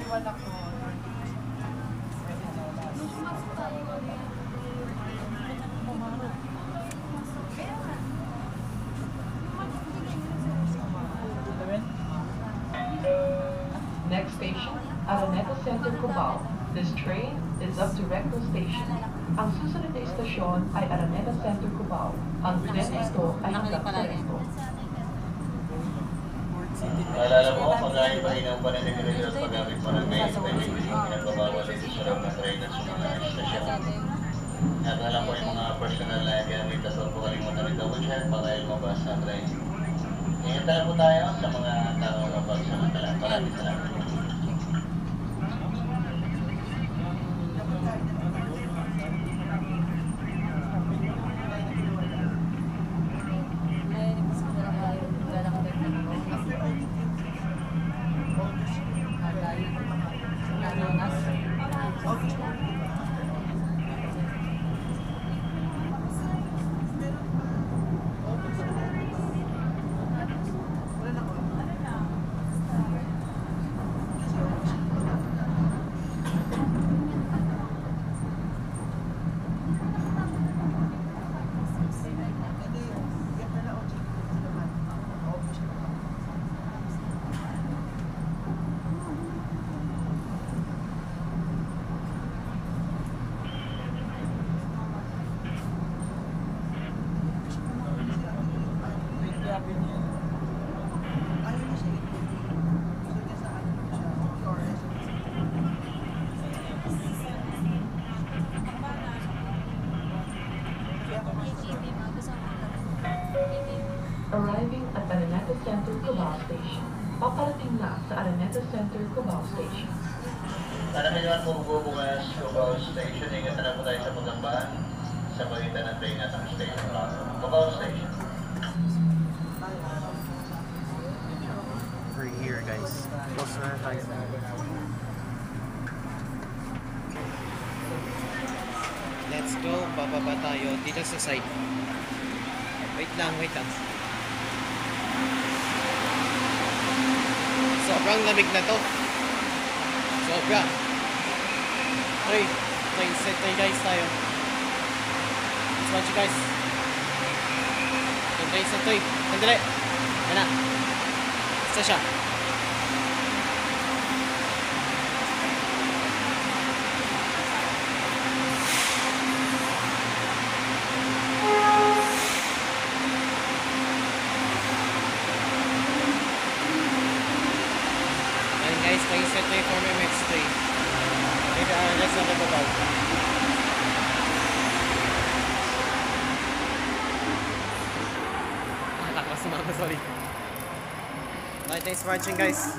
Next station, Araneta Center, Cubao. This train is up to Recto Station. Ang susunod na istasyon ay Araneta Center, Cubao. Ang tren nito ay hanggang sa Recto. Naalala mo, pagkain pa rin ang pananigurilo at paggamit mo ng mail, may bilis yung pinagbabawal dito sa loob ng train at sa mga istasyon. At alam ko yung mga personal na gamit at huwag po kalimutan rin double check baka lumabas sa train. Ingat na po tayo sa mga taong kapagsamantala. Maraming salamat. Arriving at Araneta Center, Cubao Station. Paparating na sa Araneta Center, Cubao Station. Sana may naman po bubukas Cubao Station. Ingat na po tayo sa pagambahan sa pagitan ng train at ang station. Cubao Station. We're here, guys. Close na tayo. Let's go. Bababa tayo dito sa side. Wait lang, wait lang. Sobrang lamig na to. Sobra. Train set tayo guys tayo. Let's watch you guys. Train set tayo. Sandali. Yan na. Basta siya. Guys, kayo set tayo for my next day. Let's not talk about it. Lakas sumama, sorry. Bye, thanks for watching guys.